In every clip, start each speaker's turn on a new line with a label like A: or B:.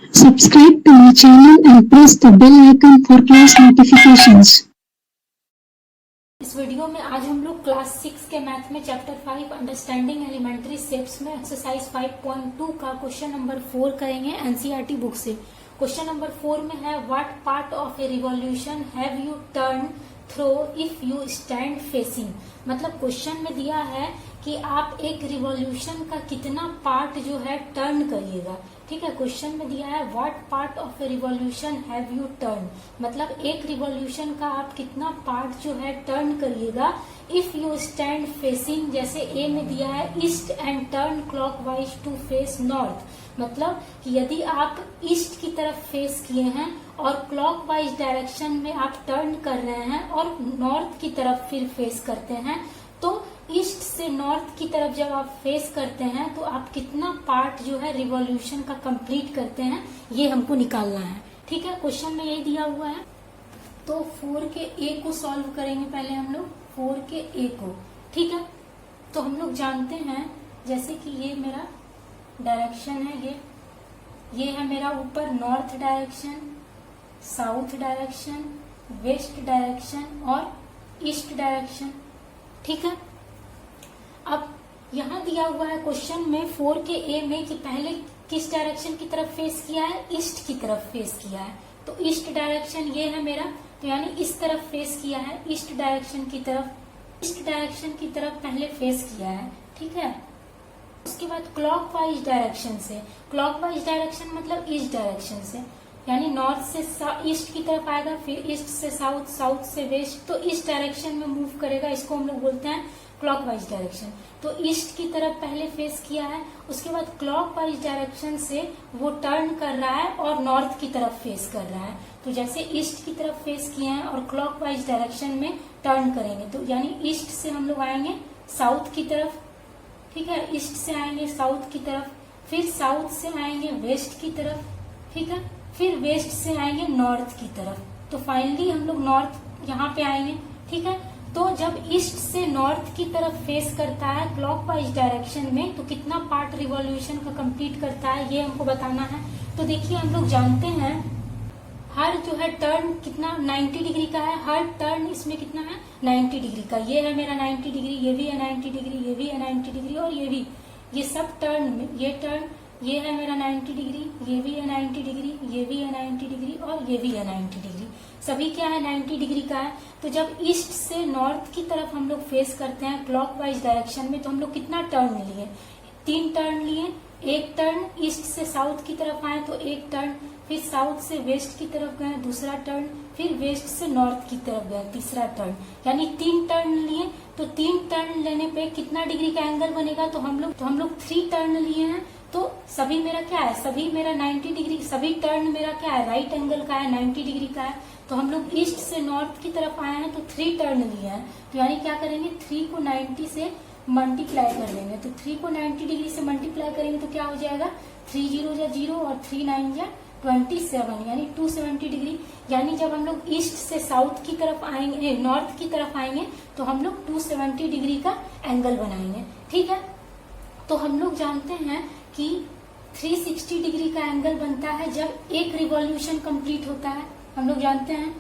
A: Subscribe to my channel and press the bell icon for class notifications.
B: इस video में आज हम लोग क्लास 6 के मैथ में चैप्टर 5 अंडरस्टैंडिंग एलिमेंट्री शेप्स में एक्सरसाइज 5.2 का क्वेश्चन नंबर 4 करेंगे एनसीईआरटी बुक से। क्वेश्चन नंबर 4 में है what part of a revolution have you turn through if you stand facing. मतलब क्वेश्चन में दिया है कि आप एक रिवॉल्यूशन का कितना पार्ट जो है टर्न करिएगा। ठीक है, क्वेश्चन में दिया है what part of a revolution have you turn, मतलब एक रिवॉल्यूशन का आप कितना पार्ट जो है टर्न करिएगा इफ यू स्टैंड फेसिंग। जैसे ए में दिया है east and turn clockwise to face north, मतलब कि यदि आप ईस्ट की तरफ फेस किए हैं और क्लॉकवाइज डायरेक्शन में आप टर्न कर रहे हैं और नॉर्थ की तरफ फिर फेस करते हैं, तो ईस्ट से नॉर्थ की तरफ जब आप फेस करते हैं तो आप कितना पार्ट जो है रिवॉल्यूशन का कंप्लीट करते हैं, ये हमको निकालना है। ठीक है, क्वेश्चन में यही दिया हुआ है। तो 4 के ए को सॉल्व करेंगे पहले हम लोग, 4 के ए को। ठीक है, तो हम लोग जानते हैं जैसे कि ये मेरा डायरेक्शन है, ये है मेरा ऊपर north direction, south direction, west direction और ईस्ट डायरेक्शन। ठीक है, अब यहाँ दिया हुआ है क्वेश्चन में 4 के ए में कि पहले किस डायरेक्शन की तरफ फेस किया है, ईस्ट की तरफ फेस किया है। तो ईस्ट डायरेक्शन ये है मेरा, तो यानी इस तरफ फेस किया है, ईस्ट डायरेक्शन की तरफ, ईस्ट डायरेक्शन की तरफ पहले फेस किया है। ठीक है, उसके बाद क्लॉकवाइज डायरेक्शन से, क्लॉकवाइज डायरेक्शन मतलब ईस्ट डायरेक्शन से, यानी नॉर्थ से ईस्ट की तरफ आएगा, फिर ईस्ट से साउथ, साउथ से वेस्ट, तो इस डायरेक्शन में मूव करेगा, इसको हम लोग बोलते हैं क्लॉकवाइज डायरेक्शन। तो ईस्ट की तरफ पहले फेस किया है, उसके बाद क्लॉकवाइज डायरेक्शन से वो टर्न कर रहा है और नॉर्थ की तरफ फेस कर रहा है। तो जैसे ईस्ट की तरफ फेस किए हैं और क्लॉकवाइज डायरेक्शन में टर्न करेंगे, तो यानी ईस्ट से हम लोग आएंगे साउथ की तरफ। ठीक है, ईस्ट से आएंगे साउथ की तरफ, फिर साउथ से आएंगे वेस्ट की तरफ। ठीक है, फिर वेस्ट से आएंगे नॉर्थ की तरफ, तो फाइनली हम लोग नॉर्थ यहाँ पे आएंगे। ठीक है, तो जब ईस्ट से नॉर्थ की तरफ फेस करता है क्लॉकवाइज डायरेक्शन में, तो कितना पार्ट रिवॉल्यूशन का कंप्लीट करता है ये हमको बताना है। तो देखिए हम लोग जानते हैं हर जो है टर्न कितना 90 डिग्री का है, हर टर्न इसमें कितना है 90 डिग्री का। ये है मेरा 90 डिग्री, ये भी है 90 डिग्री, ये भी है 90 डिग्री और ये भी, ये सब टर्न में, ये टर्न ये है मेरा 90 डिग्री, ये भी है 90 डिग्री, ये भी है 90 डिग्री और ये भी है 90 डिग्री, सभी क्या है 90 डिग्री का है। तो जब ईस्ट से नॉर्थ की तरफ हम लोग फेस करते हैं क्लॉकवाइज डायरेक्शन में, तो हम लोग कितना टर्न लिए, 3 टर्न लिए। एक टर्न ईस्ट से साउथ की तरफ आए तो एक टर्न, फिर साउथ से वेस्ट की तरफ गए दूसरा टर्न, फिर वेस्ट से नॉर्थ की तरफ गए तीसरा टर्न, यानी 3 टर्न लिए। तो 3 टर्न लेने पे कितना डिग्री का एंगल बनेगा, तो हम लोग 3 टर्न लिए हैं, तो सभी मेरा क्या है, सभी मेरा 90 डिग्री, सभी टर्न मेरा क्या है राइट एंगल का है, 90 डिग्री का है। तो हम लोग ईस्ट से नॉर्थ की तरफ आए हैं तो 3 टर्न लिए हैं, तो यानी क्या करेंगे 3 को 90 से मल्टीप्लाई कर देंगे। तो 3 को 90 डिग्री से मल्टीप्लाई करेंगे तो क्या हो जाएगा, 3 जीरो जा 0 और 3 9 जा 27, यानी 270 डिग्री। यानी जब हम लोग ईस्ट से साउथ की तरफ आएंगे, नॉर्थ की तरफ आएंगे, तो हम लोग 270 डिग्री का एंगल बनाएंगे। ठीक है, तो हम लोग जानते हैं कि 360 डिग्री का एंगल बनता है जब एक रिवॉल्यूशन कंप्लीट होता है, हम लोग जानते हैं।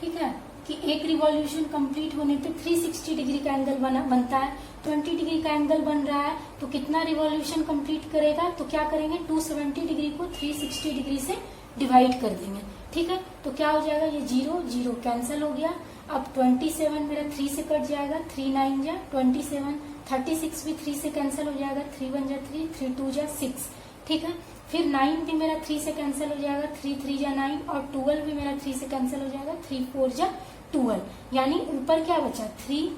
B: ठीक है, कि एक रिवॉल्यूशन कंप्लीट होने पे 360 डिग्री का एंगल बनता है। 20 डिग्री का एंगल बन रहा है, तो कितना रिवॉल्यूशन कंप्लीट करेगा, तो क्या करेंगे 270 डिग्री को 360 डिग्री से डिवाइड कर देंगे। ठीक है, तो क्या हो जाएगा, ये 0 0 कैंसिल हो गया। अब 27 मेरा 3 से कट जाएगा, 3 9 जा 27, 36 भी 3 से कैंसिल हो जाएगा, 3 1 जा 3, 3 2 जा 6। ठीक है, फिर 9 भी मेरा 3 से कैंसिल हो जाएगा, 3 3 जा 9 और 12 भी मेरा 3 से कैंसिल हो जाएगा, 3 4 जा 12, यानी ऊपर क्या बचा 3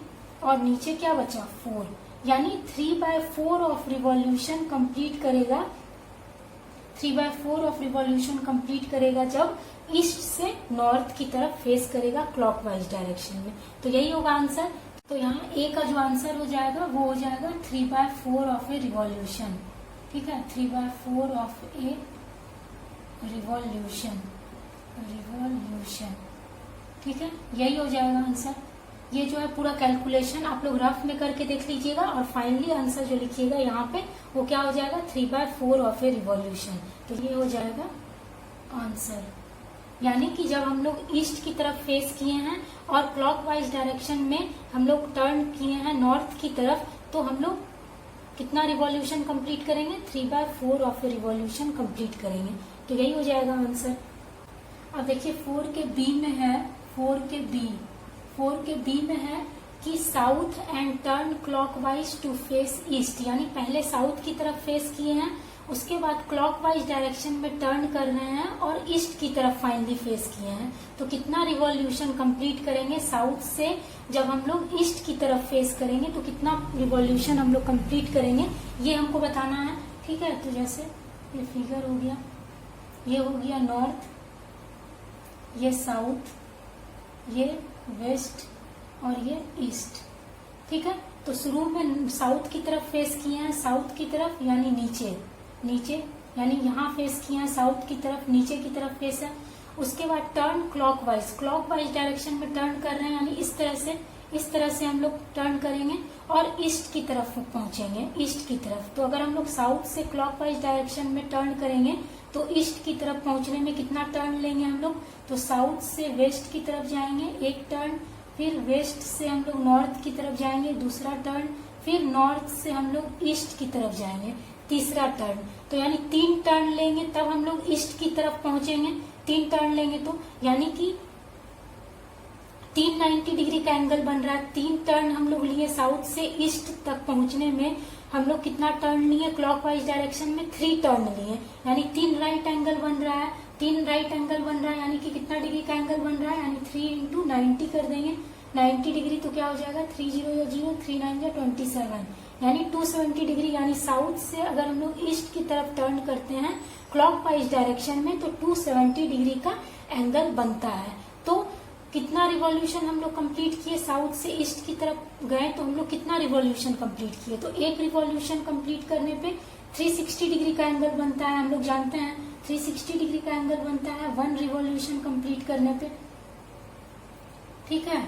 B: और नीचे क्या बचा 4, यानी 3/4 ऑफ रिवॉल्यूशन कंप्लीट करेगा, 3/4 ऑफ रिवॉल्यूशन कंप्लीट करेगा जब ईस्ट से नॉर्थ की तरफ फेस करेगा क्लॉकवाइज डायरेक्शन में। तो यही होगा आंसर। तो यहाँ ए का जो आंसर हो जाएगा वो हो जाएगा 3/4 ऑफ ए रिवॉल्यूशन। ठीक है, 3/4 ऑफ ए रिवॉल्यूशन, ठीक है, यही हो जाएगा आंसर। ये जो है पूरा कैलकुलेशन आप लोग रफ में करके देख लीजिएगा और फाइनली आंसर जो लिखिएगा यहाँ पे वो क्या हो जाएगा 3/4 ऑफ ए रिवॉल्यूशन। तो ये हो जाएगा आंसर। यानी कि जब हम लोग ईस्ट की तरफ फेस किए हैं और क्लॉकवाइज डायरेक्शन में हम लोग टर्न किए हैं नॉर्थ की तरफ, तो हम लोग कितना रिवॉल्यूशन कंप्लीट करेंगे, 3/4 ऑफ ए रिवॉल्यूशन कंप्लीट करेंगे। तो यही हो जाएगा आंसर। अब देखिए 4 के बी में है, 4 के बी में है कि south and turn clockwise to face east. यानी पहले साउथ की तरफ फेस किए हैं, उसके बाद क्लॉकवाइज डायरेक्शन में टर्न कर रहे हैं और ईस्ट की तरफ फाइनली फेस किए हैं। तो कितना रिवॉल्यूशन कंप्लीट करेंगे साउथ से, जब हम लोग ईस्ट की तरफ फेस करेंगे तो कितना रिवॉल्यूशन हम लोग कंप्लीट करेंगे, ये हमको बताना है। ठीक है, तो जैसे ये फिगर हो गया, ये हो गया नॉर्थ, ये साउथ, ये वेस्ट और ये ईस्ट। ठीक है, तो शुरू में साउथ की तरफ फेस किए हैं, साउथ की तरफ यानी नीचे यानी यहाँ फेस किए हैं साउथ की तरफ, नीचे की तरफ फेस है। उसके बाद टर्न क्लॉकवाइज डायरेक्शन में टर्न कर रहे हैं, यानी इस तरह से हम लोग टर्न करेंगे और ईस्ट की तरफ पहुंचेंगे, ईस्ट की तरफ। तो अगर हम लोग साउथ से क्लॉकवाइज डायरेक्शन में टर्न करेंगे तो ईस्ट की तरफ पहुंचने में कितना टर्न लेंगे हम लोग, तो साउथ से वेस्ट की तरफ जाएंगे एक टर्न, फिर वेस्ट से हम लोग नॉर्थ की तरफ जाएंगे दूसरा टर्न, फिर नॉर्थ से हम लोग ईस्ट की तरफ जाएंगे तीसरा टर्न। तो यानी 3 टर्न लेंगे तब हम लोग ईस्ट की तरफ पहुंचेंगे। 3 टर्न लेंगे तो यानी कि 390 डिग्री का एंगल बन रहा है। 3 टर्न हम लोग लिए साउथ से ईस्ट तक पहुंचने में, हम लोग कितना टर्न लिए क्लॉकवाइज डायरेक्शन में, 3 टर्न लिए, यानी 3 राइट एंगल बन रहा है। 3 राइट एंगल बन रहा है यानी कि कितना डिग्री का एंगल बन रहा है, यानी 3 इंटू 90 कर देंगे 90 डिग्री। तो क्या हो जाएगा 3 0 0 3 9 27 यानी 270 डिग्री। यानी साउथ से अगर हम लोग ईस्ट की तरफ टर्न करते हैं क्लॉकवाइज डायरेक्शन में तो 270 डिग्री का एंगल बनता है। तो कितना रिवॉल्यूशन हम लोग कंप्लीट किए, साउथ से ईस्ट की तरफ गए तो हम लोग कितना रिवॉल्यूशन कंप्लीट किए, तो एक रिवॉल्यूशन कंप्लीट करने पे 360 डिग्री का एंगल बनता है। हम लोग जानते हैं 360 डिग्री का एंगल बनता है 1 रिवॉल्यूशन कंप्लीट करने पे। ठीक है,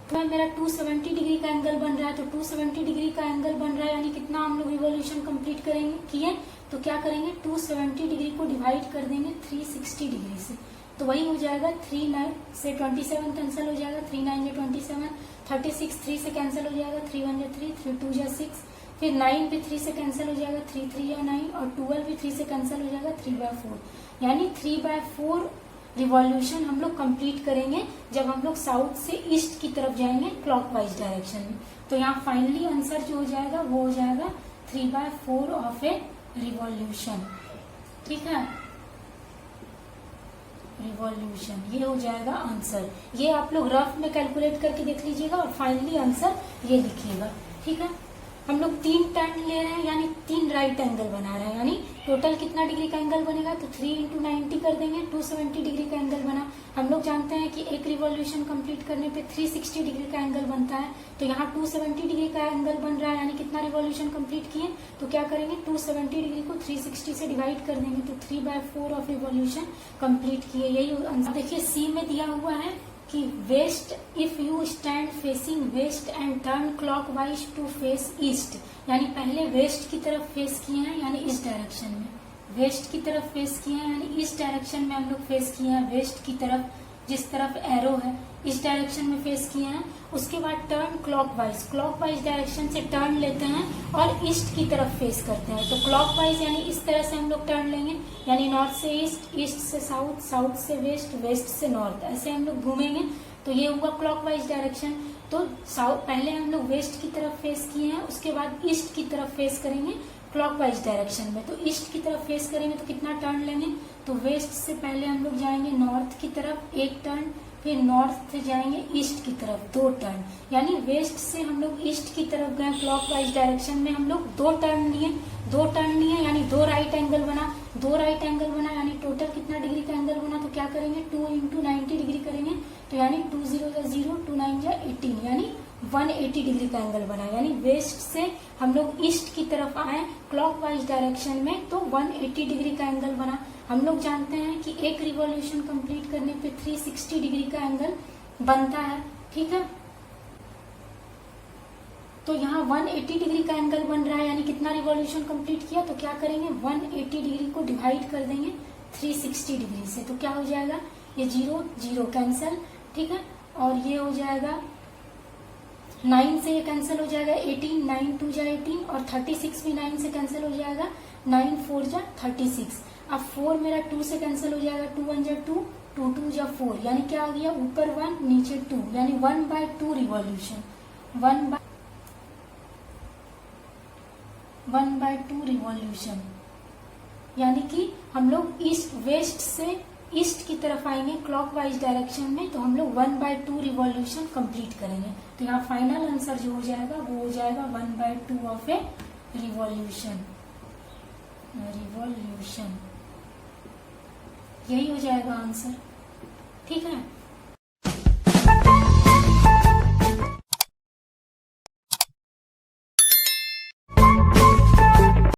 B: तो मेरा 270 डिग्री का एंगल बन रहा है, तो 270 डिग्री का एंगल बन रहा है यानी कितना हम लोग रिवॉल्यूशन कंप्लीट करेंगे किए, तो क्या करेंगे 270 डिग्री को डिवाइड कर देंगे 360 डिग्री से। तो वही हो जाएगा 3 9 से 27 कैंसिल हो जाएगा, 3 9 या 27, 36 3 से कैंसिल हो जाएगा, 3 1 या 3, 3 2 या 6, फिर 9 भी 3 से कैंसिल हो जाएगा, 3 3 या 9, और 12 भी 3 से कैंसिल हो जाएगा, 3/4 यानी 3/4 रिवॉल्यूशन हम लोग कंप्लीट करेंगे जब हम लोग साउथ से ईस्ट की तरफ जाएंगे क्लॉकवाइज डायरेक्शन में। तो यहाँ फाइनली आंसर जो हो जाएगा वो हो जाएगा 3/4 ऑफ ए रिवॉल्यूशन। ठीक है, रिवॉल्यूशन ये हो जाएगा आंसर। ये आप लोग रफ में कैलकुलेट करके देख लीजिएगा और फाइनली आंसर ये लिखिएगा। ठीक है, हम लोग 3 टर्न ले रहे हैं यानी 3 राइट एंगल बना रहे हैं, यानी टोटल कितना डिग्री का एंगल बनेगा, तो 3 इंटू 90 कर देंगे, 270 डिग्री का एंगल बना। हम लोग जानते हैं कि एक रिवॉल्यूशन कंप्लीट करने पे 360 डिग्री का एंगल बनता है, तो यहाँ 270 डिग्री का एंगल बन रहा है यानी कितना रिवॉल्यूशन कंप्लीट किए, तो क्या करेंगे 270 डिग्री को 360 से डिवाइड कर देंगे, तो 3/4 ऑफ रिवॉल्यूशन कंप्लीट किए। यही आंसर। देखिए सी में दिया हुआ है कि west if you stand facing west and turn clockwise to face east, यानी पहले वेस्ट की तरफ फेस किए हैं यानी इस डायरेक्शन में, वेस्ट की तरफ फेस किए हैं यानी इस डायरेक्शन में हम लोग फेस किए हैं, वेस्ट की तरफ जिस तरफ एरो है इस डायरेक्शन में फेस किए हैं। उसके बाद टर्न क्लॉकवाइज डायरेक्शन से टर्न लेते हैं और ईस्ट की तरफ फेस करते हैं। तो क्लॉकवाइज यानी इस तरह से हम लोग टर्न लेंगे, यानी नॉर्थ से ईस्ट, ईस्ट से साउथ, साउथ से वेस्ट, वेस्ट से नॉर्थ, ऐसे हम लोग घूमेंगे। तो ये हुआ क्लॉकवाइज डायरेक्शन। तो पहले हम लोग वेस्ट की तरफ फेस किए हैं, उसके बाद ईस्ट की तरफ फेस करेंगे क्लॉकवाइज डायरेक्शन में। तो ईस्ट की तरफ फेस करेंगे तो कितना टर्न लेंगे, तो वेस्ट से पहले हम लोग जाएंगे नॉर्थ की तरफ एक टर्न, फिर नॉर्थ से जाएंगे ईस्ट की तरफ 2 टर्न, यानी वेस्ट से हम लोग ईस्ट की तरफ गए क्लॉकवाइज डायरेक्शन में, हम लोग 2 टर्न लिए यानी 2 राइट एंगल बना, यानी टोटल कितना डिग्री का एंगल बना, तो क्या करेंगे 2 इंटू 90 डिग्री करेंगे, तो यानी 2 0 या 0, 2 9 या 18 यानी 180 डिग्री का एंगल बना। यानी वेस्ट से हम लोग ईस्ट की तरफ आए क्लॉकवाइज डायरेक्शन में तो 180 डिग्री का एंगल बना। हम लोग जानते हैं कि एक रिवॉल्यूशन कंप्लीट करने पे 360 डिग्री का एंगल बनता है। ठीक है, तो यहाँ 180 डिग्री का एंगल बन रहा है यानी कितना रिवॉल्यूशन कंप्लीट किया, तो क्या करेंगे 180 डिग्री को डिवाइड कर देंगे 360 डिग्री से। तो क्या हो जाएगा, ये 0 0 कैंसल, ठीक है। और ये हो जाएगा 9 से ये कैंसिल हो जाएगा, 18 9 2 जा 18 और 36 भी 9 से कैंसिल हो जाएगा, 9 4 जा 36। अब 4 मेरा 2 से कैंसिल हो जाएगा, 2 1 जा 2 2 2 जा 4, यानी क्या आ गया, ऊपर 1 नीचे 2, यानी 1/2 रिवॉल्यूशन, 1/2 रिवॉल्यूशन। यानी कि हम लोग ईस्ट वेस्ट से ईस्ट की तरफ आएंगे क्लॉकवाइज डायरेक्शन में, तो हम लोग 1/2 रिवॉल्यूशन कंप्लीट करेंगे। तो यहाँ फाइनल आंसर जो हो जाएगा वो हो जाएगा 1/2 ऑफ ए रिवॉल्यूशन, यही हो जाएगा आंसर, ठीक है।